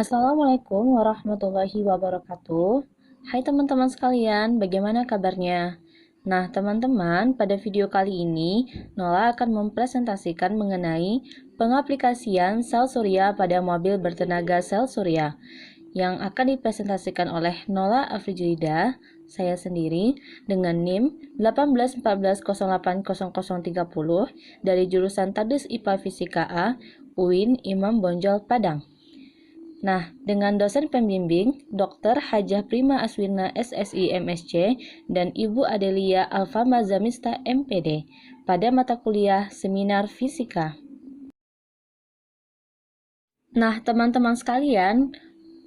Assalamualaikum warahmatullahi wabarakatuh. Hai teman-teman sekalian, bagaimana kabarnya? Nah, teman-teman, pada video kali ini, Nola akan mempresentasikan mengenai pengaplikasian sel surya pada mobil bertenaga sel surya yang akan dipresentasikan oleh Nola Afrijulida, saya sendiri, dengan NIM 181408030 dari jurusan Tadus IPA Fisika A, UIN Imam Bonjol Padang. Nah, dengan dosen pembimbing Dr. Hajah Prima Aswina SSI MSc dan Ibu Adelia Alfama Zamista MPD pada mata kuliah Seminar Fisika. Nah, teman-teman sekalian,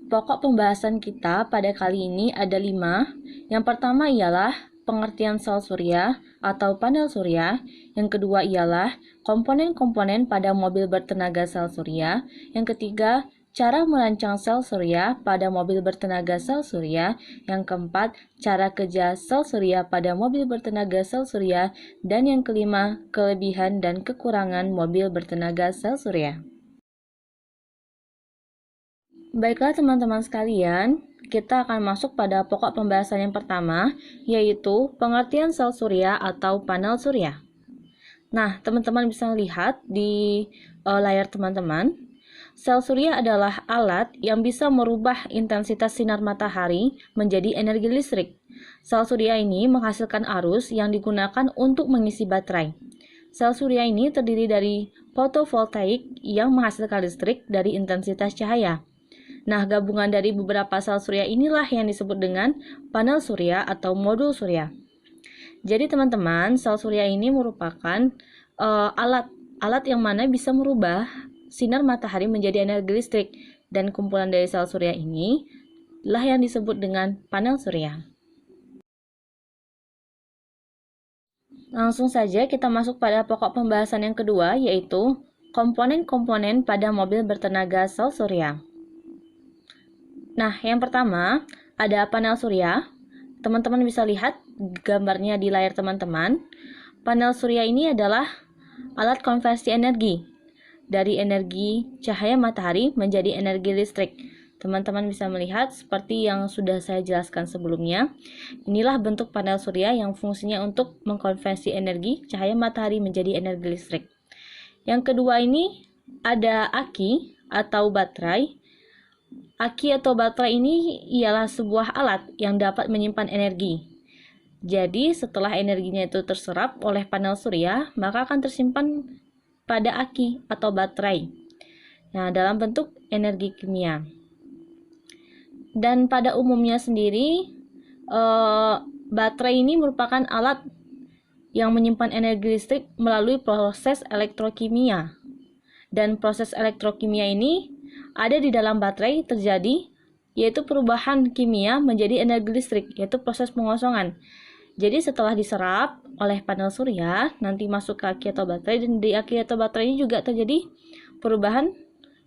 pokok pembahasan kita pada kali ini ada 5. Yang pertama ialah pengertian sel surya atau panel surya. Yang kedua ialah komponen-komponen pada mobil bertenaga sel surya. Yang ketiga, cara merancang sel surya pada mobil bertenaga sel surya. Yang keempat, cara kerja sel surya pada mobil bertenaga sel surya. Dan yang kelima, kelebihan dan kekurangan mobil bertenaga sel surya. Baiklah teman-teman sekalian, kita akan masuk pada pokok pembahasan yang pertama, yaitu pengertian sel surya atau panel surya. Nah, teman-teman bisa lihat di layar teman-teman, sel surya adalah alat yang bisa merubah intensitas sinar matahari menjadi energi listrik. Sel surya ini menghasilkan arus yang digunakan untuk mengisi baterai. Sel surya ini terdiri dari fotovoltaik yang menghasilkan listrik dari intensitas cahaya. Nah, gabungan dari beberapa sel surya inilah yang disebut dengan panel surya atau modul surya. Jadi teman-teman, sel surya ini merupakan alat yang mana bisa merubah sinar matahari menjadi energi listrik, dan kumpulan dari sel surya ini lah yang disebut dengan panel surya. Langsung saja kita masuk pada pokok pembahasan yang kedua, yaitu komponen-komponen pada mobil bertenaga sel surya. Nah, yang pertama ada panel surya. Teman-teman bisa lihat gambarnya di layar teman-teman. Panel surya ini adalah alat konversi energi dari energi cahaya matahari menjadi energi listrik. Teman-teman bisa melihat seperti yang sudah saya jelaskan sebelumnya. Inilah bentuk panel surya yang fungsinya untuk mengkonversi energi cahaya matahari menjadi energi listrik. Yang kedua ini ada aki atau baterai. Aki atau baterai ini ialah sebuah alat yang dapat menyimpan energi. Jadi, setelah energinya itu terserap oleh panel surya, maka akan tersimpan pada aki atau baterai. Nah, dalam bentuk energi kimia. Dan pada umumnya sendiri, baterai ini merupakan alat yang menyimpan energi listrik melalui proses elektrokimia. Dan proses elektrokimia ini ada di dalam baterai terjadi, yaitu perubahan kimia menjadi energi listrik, yaitu proses pengosongan. Jadi setelah diserap oleh panel surya, nanti masuk ke aki atau baterai, dan di aki atau baterai ini juga terjadi perubahan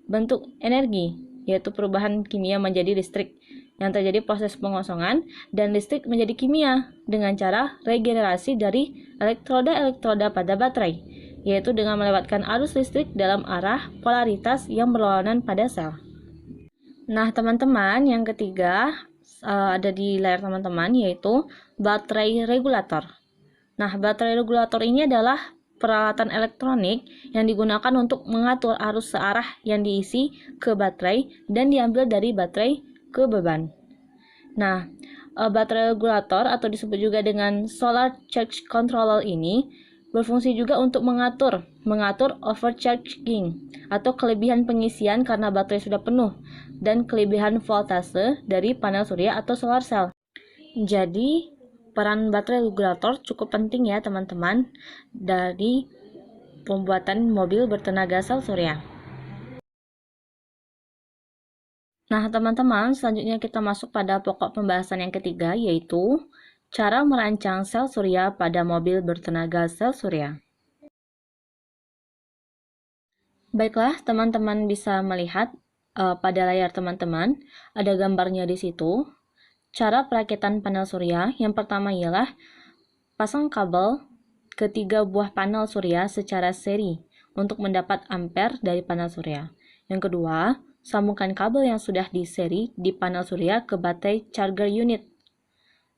bentuk energi, yaitu perubahan kimia menjadi listrik, yang terjadi proses pengosongan, dan listrik menjadi kimia dengan cara regenerasi dari elektroda-elektroda pada baterai, yaitu dengan melewatkan arus listrik dalam arah polaritas yang berlawanan pada sel. Nah, teman-teman, yang ketiga ada di layar teman-teman, yaitu baterai regulator. Nah, baterai regulator ini adalah peralatan elektronik yang digunakan untuk mengatur arus searah yang diisi ke baterai dan diambil dari baterai ke beban. Nah, baterai regulator atau disebut juga dengan solar charge controller ini berfungsi juga untuk mengatur overcharging atau kelebihan pengisian karena baterai sudah penuh, dan kelebihan voltase dari panel surya atau solar cell. Jadi, peran baterai regulator cukup penting ya teman-teman dari pembuatan mobil bertenaga sel surya. Nah, teman-teman, selanjutnya kita masuk pada pokok pembahasan yang ketiga, yaitu cara merancang sel surya pada mobil bertenaga sel surya. Baiklah, teman-teman bisa melihat pada layar teman-teman, ada gambarnya di situ. Cara perakitan panel surya, yang pertama ialah pasang kabel ke 3 buah panel surya secara seri untuk mendapat ampere dari panel surya. Yang kedua, sambungkan kabel yang sudah diseri di panel surya ke baterai charger unit.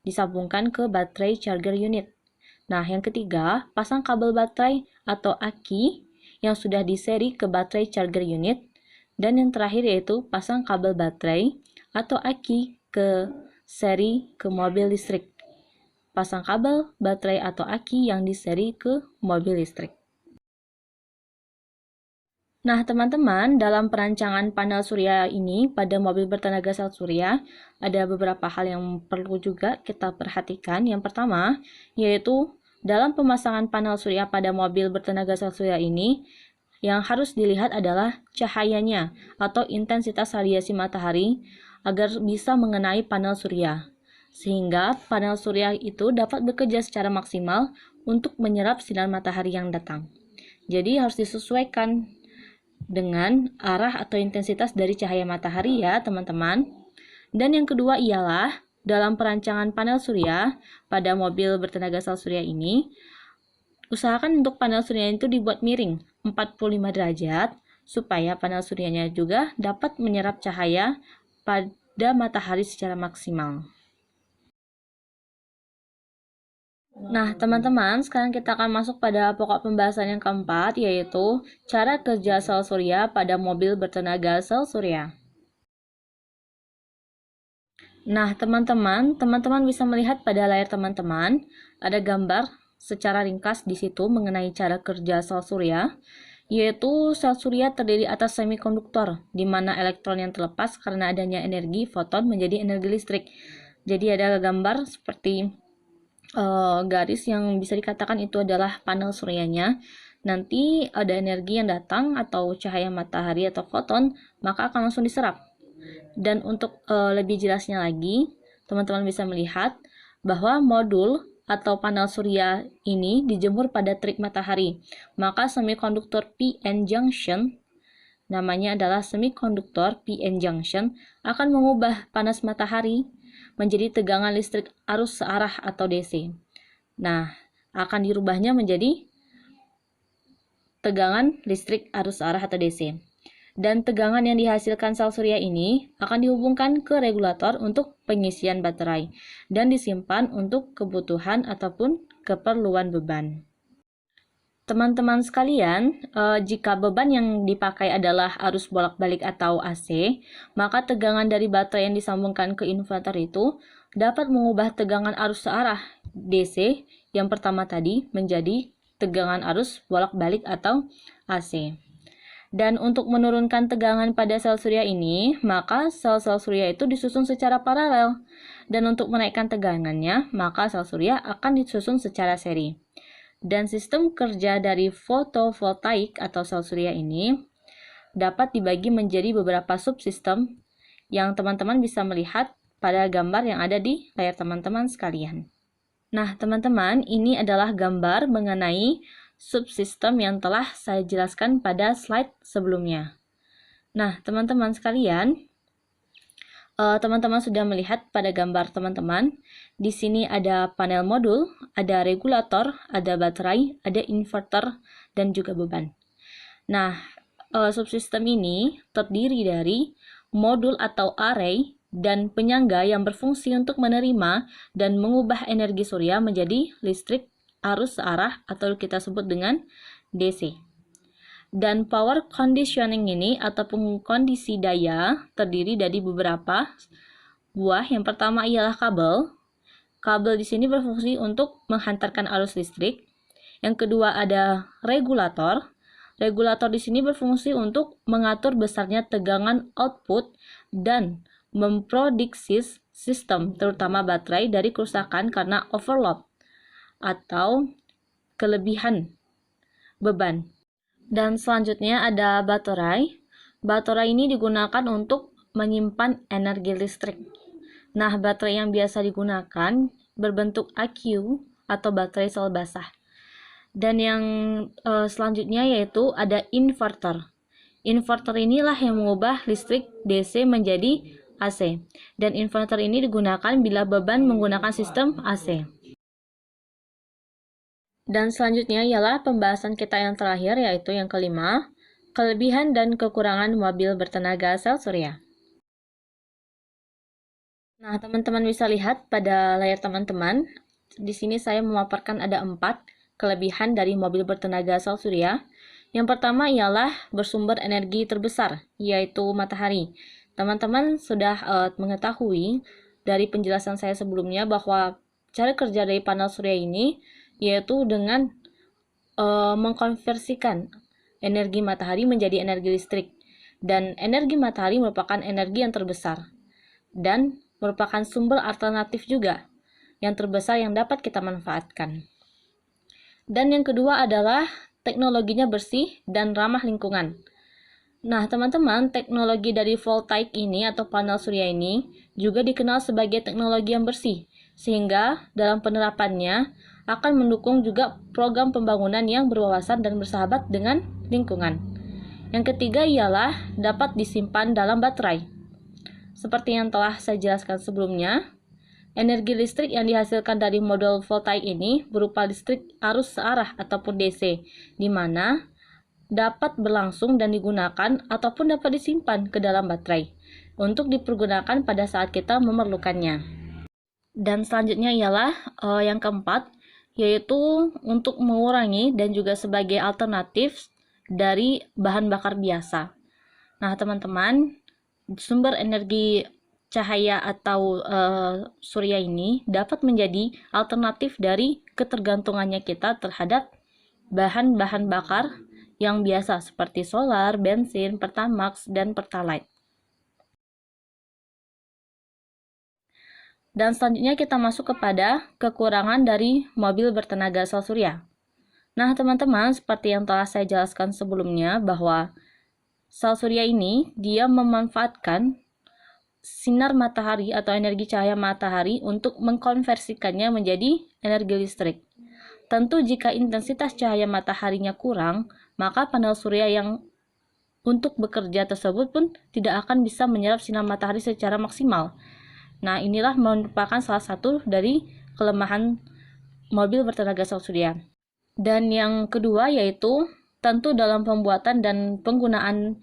Disambungkan ke baterai charger unit. Nah, yang ketiga, pasang kabel baterai atau aki yang sudah diseri ke baterai charger unit. Dan yang terakhir yaitu pasang kabel baterai atau aki ke seri ke mobil listrik. Pasang kabel baterai atau aki yang diseri ke mobil listrik. Nah, teman-teman, dalam perancangan panel surya ini pada mobil bertenaga sel surya, ada beberapa hal yang perlu juga kita perhatikan. Yang pertama, yaitu dalam pemasangan panel surya pada mobil bertenaga sel surya ini, yang harus dilihat adalah cahayanya atau intensitas radiasi matahari agar bisa mengenai panel surya. Sehingga panel surya itu dapat bekerja secara maksimal untuk menyerap sinar matahari yang datang. Jadi harus disesuaikan dengan arah atau intensitas dari cahaya matahari ya teman-teman. Dan yang kedua ialah dalam perancangan panel surya pada mobil bertenaga sel surya ini, usahakan untuk panel surya itu dibuat miring 45 derajat supaya panel suryanya juga dapat menyerap cahaya pada matahari secara maksimal. Nah, teman-teman, sekarang kita akan masuk pada pokok pembahasan yang keempat, yaitu cara kerja sel surya pada mobil bertenaga sel surya. Nah, teman-teman bisa melihat pada layar teman-teman, ada gambar secara ringkas di situ mengenai cara kerja sel surya, yaitu sel surya terdiri atas semikonduktor, di mana elektron yang terlepas karena adanya energi foton menjadi energi listrik. Jadi ada gambar seperti garis yang bisa dikatakan itu adalah panel suryanya. Nanti ada energi yang datang atau cahaya matahari atau foton, maka akan langsung diserap. Dan untuk lebih jelasnya lagi, teman-teman bisa melihat bahwa modul atau panel surya ini dijemur pada terik matahari. Maka semikonduktor PN junction, namanya adalah semikonduktor PN junction, akan mengubah panas matahari menjadi tegangan listrik arus searah atau DC. Nah, akan dirubahnya menjadi tegangan listrik arus searah atau DC. Dan tegangan yang dihasilkan sel surya ini akan dihubungkan ke regulator untuk pengisian baterai dan disimpan untuk kebutuhan ataupun keperluan beban. Teman-teman sekalian, jika beban yang dipakai adalah arus bolak-balik atau AC, maka tegangan dari baterai yang disambungkan ke inverter itu dapat mengubah tegangan arus searah DC yang pertama tadi menjadi tegangan arus bolak-balik atau AC. Dan untuk menurunkan tegangan pada sel surya ini, maka sel-sel surya itu disusun secara paralel. Dan untuk menaikkan tegangannya, maka sel surya akan disusun secara seri. Dan sistem kerja dari fotovoltaik atau sel surya ini dapat dibagi menjadi beberapa subsistem yang teman-teman bisa melihat pada gambar yang ada di layar teman-teman sekalian. Nah, teman-teman, ini adalah gambar mengenai subsistem yang telah saya jelaskan pada slide sebelumnya. Nah, teman-teman sekalian, teman-teman sudah melihat pada gambar teman-teman, di sini ada panel modul, ada regulator, ada baterai, ada inverter, dan juga beban. Nah, subsistem ini terdiri dari modul atau array dan penyangga yang berfungsi untuk menerima dan mengubah energi surya menjadi listrik arus searah atau kita sebut dengan DC. Dan power conditioning ini ataupun kondisi daya terdiri dari beberapa buah. Yang pertama ialah kabel. Kabel di sini berfungsi untuk menghantarkan arus listrik. Yang kedua ada regulator. Regulator di sini berfungsi untuk mengatur besarnya tegangan output dan memprediksi sistem, terutama baterai, dari kerusakan karena overload atau kelebihan beban. Dan selanjutnya ada baterai. Baterai ini digunakan untuk menyimpan energi listrik. Nah, baterai yang biasa digunakan berbentuk AQ atau baterai sel basah. Dan yang selanjutnya yaitu ada inverter. Inverter inilah yang mengubah listrik DC menjadi AC. Dan inverter ini digunakan bila beban menggunakan sistem AC. Dan selanjutnya ialah pembahasan kita yang terakhir, yaitu yang kelima, Kelebihan dan kekurangan mobil bertenaga sel surya. Nah, teman-teman bisa lihat pada layar teman-teman. Di sini saya memaparkan ada 4 kelebihan dari mobil bertenaga sel surya. Yang pertama ialah bersumber energi terbesar, yaitu matahari. Teman-teman sudah mengetahui dari penjelasan saya sebelumnya bahwa cara kerja dari panel surya ini yaitu dengan mengkonversikan energi matahari menjadi energi listrik. Dan energi matahari merupakan energi yang terbesar dan merupakan sumber alternatif juga yang terbesar yang dapat kita manfaatkan. Dan yang kedua adalah teknologinya bersih dan ramah lingkungan. Nah, teman-teman, teknologi dari voltaik ini atau panel surya ini juga dikenal sebagai teknologi yang bersih, sehingga dalam penerapannya akan mendukung juga program pembangunan yang berwawasan dan bersahabat dengan lingkungan. Yang ketiga ialah dapat disimpan dalam baterai. Seperti yang telah saya jelaskan sebelumnya, energi listrik yang dihasilkan dari modul voltaik ini berupa listrik arus searah ataupun DC, di mana dapat berlangsung dan digunakan ataupun dapat disimpan ke dalam baterai untuk dipergunakan pada saat kita memerlukannya. Dan selanjutnya ialah yang keempat, yaitu untuk mengurangi dan juga sebagai alternatif dari bahan bakar biasa. Nah, teman-teman, sumber energi cahaya atau surya ini dapat menjadi alternatif dari ketergantungannya kita terhadap bahan-bahan bakar yang biasa seperti solar, bensin, pertamax, dan pertalite. Dan selanjutnya kita masuk kepada kekurangan dari mobil bertenaga sel surya. Nah, teman-teman, seperti yang telah saya jelaskan sebelumnya bahwa sel surya ini dia memanfaatkan sinar matahari atau energi cahaya matahari untuk mengkonversikannya menjadi energi listrik. Tentu jika intensitas cahaya mataharinya kurang, maka panel surya yang untuk bekerja tersebut pun tidak akan bisa menyerap sinar matahari secara maksimal. Nah, inilah merupakan salah satu dari kelemahan mobil bertenaga sel surya. Dan yang kedua yaitu tentu dalam pembuatan dan penggunaan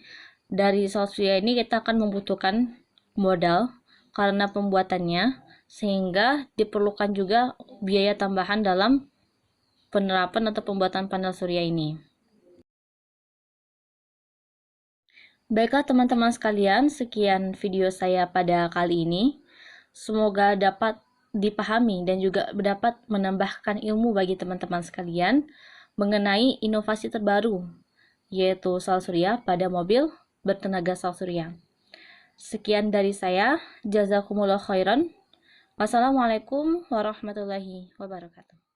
dari sel surya ini kita akan membutuhkan modal karena pembuatannya, sehingga diperlukan juga biaya tambahan dalam penerapan atau pembuatan panel surya ini. Baiklah teman-teman sekalian, sekian video saya pada kali ini. Semoga dapat dipahami dan juga dapat menambahkan ilmu bagi teman-teman sekalian mengenai inovasi terbaru, yaitu sel surya pada mobil bertenaga sel surya. Sekian dari saya, jazakumullah khairan. Wassalamualaikum warahmatullahi wabarakatuh.